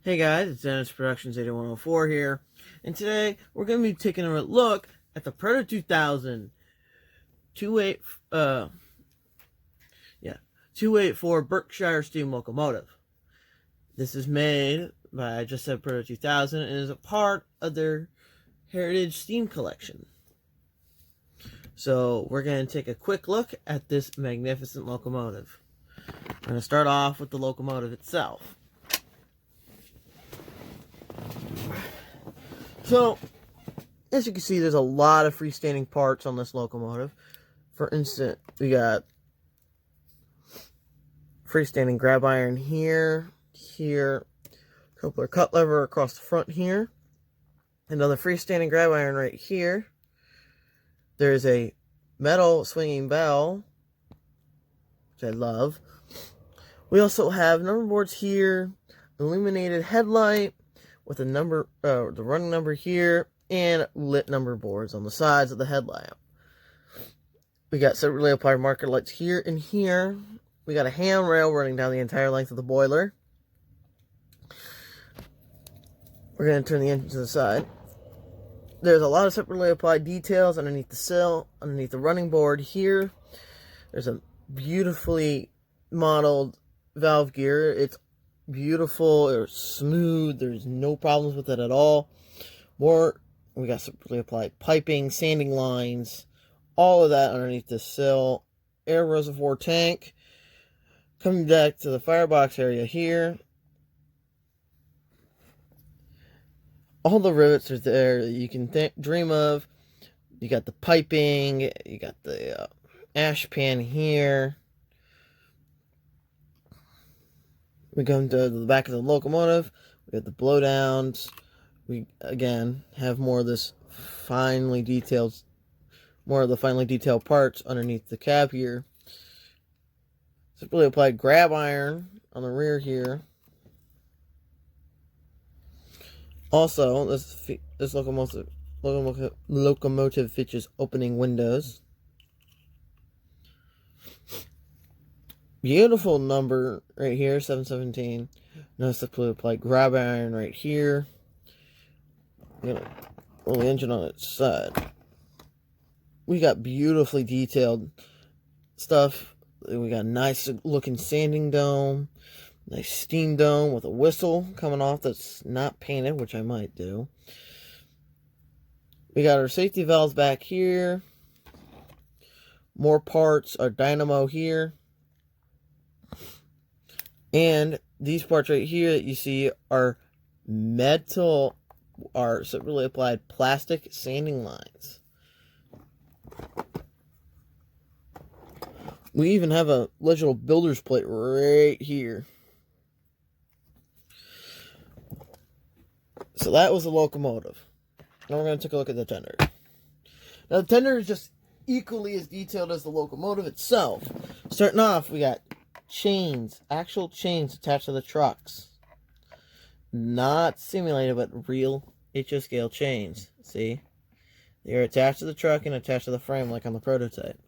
Hey guys, it's Dennis Productions 8104 here, and today we're going to be taking a look at the Proto 2000 284 Berkshire steam locomotive. This is made by, I just said, Proto 2000, and is a part of their Heritage Steam Collection. So we're going to take a quick look at this magnificent locomotive. We're going to start off with the locomotive itself. So, as you can see, there's a lot of freestanding parts on this locomotive. For instance, we got freestanding grab iron here, coupler cut lever across the front here, another freestanding grab iron right here. There's a metal swinging bell, which I love. We also have number boards here, illuminated headlight, with a number, the running number here, and lit number boards on the sides of the headlamp. We got separately applied marker lights here and here. We got a handrail running down the entire length of the boiler. We're going to turn the engine to the side. There's a lot of separately applied details underneath the sill, underneath the running board here. There's a beautifully modeled valve gear. It's beautiful, it's smooth, there's no problems with it at all. We got separately applied piping, sanding lines, all of that underneath the sill. Air reservoir tank. Coming back to the firebox area here. All the rivets are there that you can dream of. You got the piping, you got the ash pan here. We come to the back of the locomotive. We got the blowdowns. We, again, have more of this finely detailed, parts underneath the cab here. Simply applied grab iron on the rear here. Also, this locomotive features opening windows. Beautiful number right here, 717. Notice the blue applied grab iron right here. I'm gonna roll the engine on its side. We got beautifully detailed stuff. We got a nice looking sanding dome, nice steam dome with a whistle coming off that's not painted, which I might do. We got our safety valves back here. More parts, our dynamo here. And these parts right here that you see are separately applied plastic sanding lines. We even have a legible builder's plate right here. So that was the locomotive. Now we're going to take a look at the tender. Now the tender is just equally as detailed as the locomotive itself. Starting off, we got chains, actual chains attached to the trucks. Not simulated, but real HO scale chains. See? They're attached to the truck and attached to the frame like on the prototype.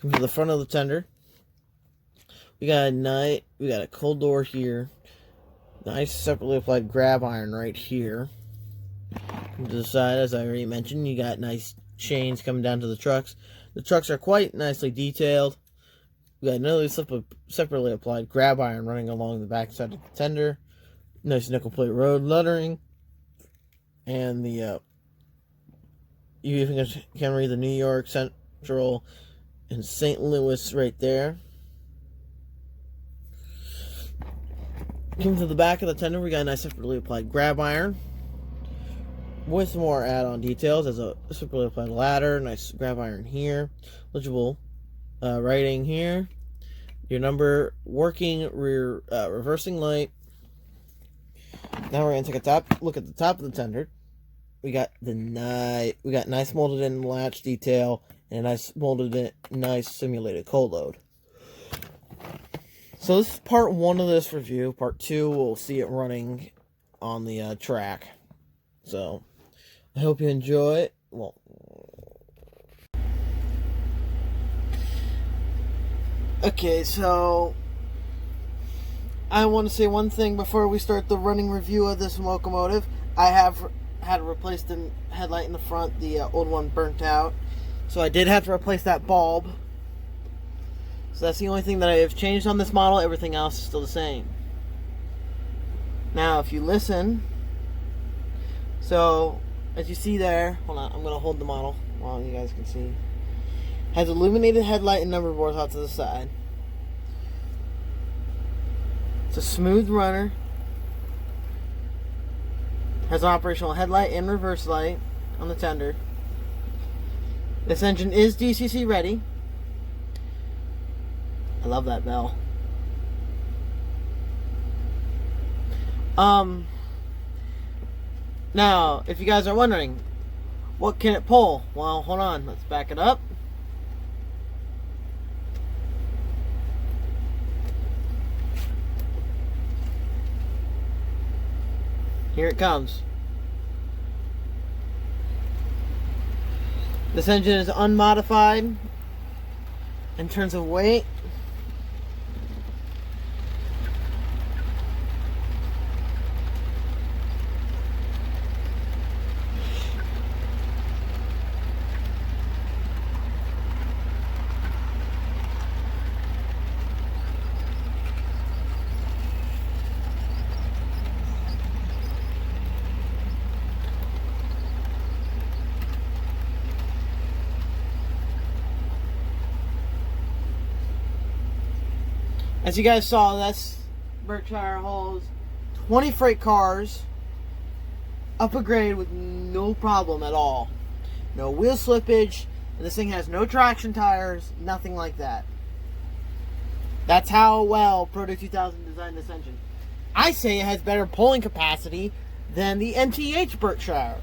Come to the front of the tender. We got a cold door here. Nice separately applied grab iron right here. Come to the side, as I already mentioned, you got nice chains coming down to the trucks. The trucks are quite nicely detailed. We got another separately applied grab iron running along the back side of the tender. Nice nickel plate road lettering. And you even can read the New York Central and St. Louis right there. Come to the back of the tender, we got a nice separately applied grab iron with more add-on details as a separately applied ladder, nice grab iron here, legible writing here, your number, working rear reversing light. Now we're gonna take a look at the top of the tender. We got nice molded in latch detail and a nice simulated cold load. So this is part 1 of this review. Part 2, we'll see it running on the track. So I hope you enjoy it. Well, okay, so I want to say one thing before we start the running review of this locomotive. I have had to replace the headlight in the front. The old one burnt out. So I did have to replace that bulb. So that's the only thing that I have changed on this model. Everything else is still the same. Now, if you listen, so as you see there, hold on, I'm going to hold the model while you guys can see. Has illuminated headlight and number boards out to the side. It's a smooth runner. Has an operational headlight and reverse light on the tender. This engine is DCC ready. I love that bell. Now, if you guys are wondering, what can it pull? Well, hold on. Let's back it up. Here it comes. This engine is unmodified in terms of weight. As you guys saw, that's Berkshire hauls 20 freight cars up a grade with no problem at all. No wheel slippage, and this thing has no traction tires, nothing like that. That's how well Proto 2000 designed this engine. I say it has better pulling capacity than the MTH Berkshire.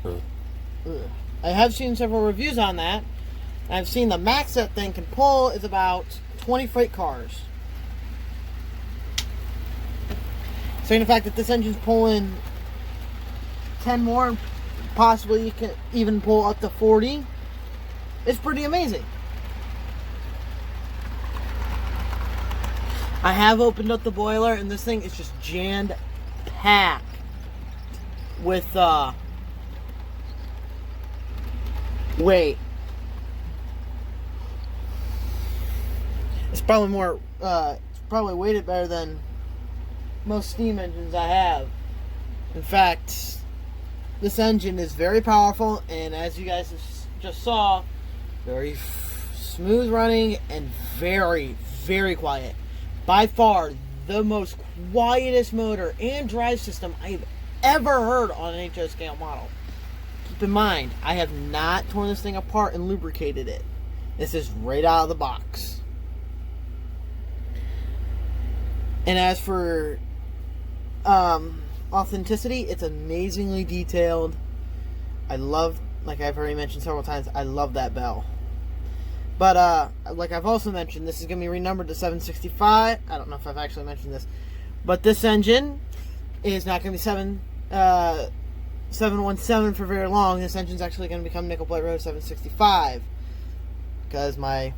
I have seen several reviews on that. I've seen the max that thing can pull is about 20 freight cars. Saying the fact that this engine's pulling 10 more, possibly you can even pull up to 40, it's pretty amazing. I have opened up the boiler and this thing is just jammed packed with weight. It's probably weighted better than most steam engines I have. In fact, this engine is very powerful, and as you guys just saw, very smooth running and very, very quiet. By far, the most quietest motor and drive system I've ever heard on an HO scale model. Keep in mind, I have not torn this thing apart and lubricated it. This is right out of the box. And as for authenticity, it's amazingly detailed. I love, like I've already mentioned several times, I love that bell. But like I've also mentioned, this is going to be renumbered to 765. I don't know if I've actually mentioned this, but this engine is not going to be 717 for very long. This engine's actually going to become Nickel Plate Road 765 because my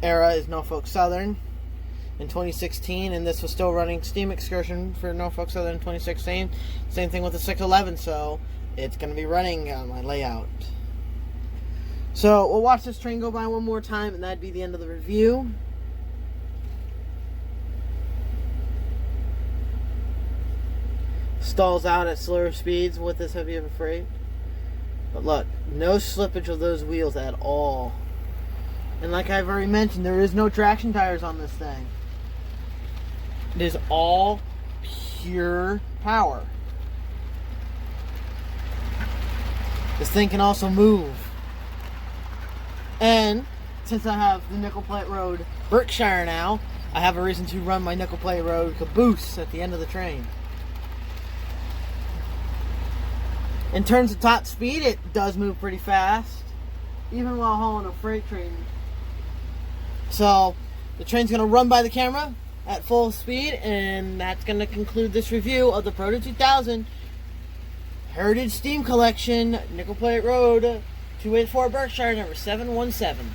era is Norfolk Southern in 2016, and this was still running steam excursion for Norfolk Southern in 2016. Same thing with the 611, so it's going to be running on my layout. So we'll watch this train go by one more time, and that'd be the end of the review. Stalls out at slower speeds with this heavy of a freight. But look, no slippage of those wheels at all. And like I've already mentioned, there is no traction tires on this thing. It is all pure power. This thing can also move. And since I have the Nickel Plate Road Berkshire now, I have a reason to run my Nickel Plate Road caboose at the end of the train. In terms of top speed, it does move pretty fast, even while hauling a freight train. So the train's going to run by the camera at full speed, and that's going to conclude this review of the Proto 2000 Heritage Steam Collection Nickel Plate Road 284 Berkshire number 717.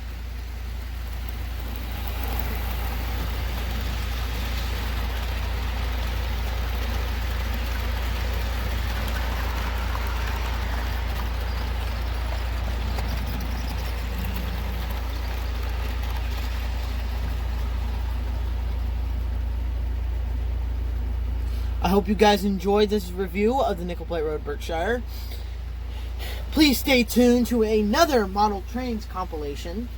I hope you guys enjoyed this review of the Nickel Plate Road Berkshire. Please stay tuned to another model trains compilation.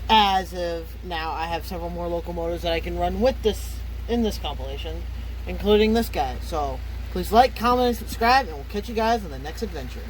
As of now, I have several more locomotives that I can run with this in this compilation, including this guy. So please like, comment, and subscribe, and we'll catch you guys on the next adventure.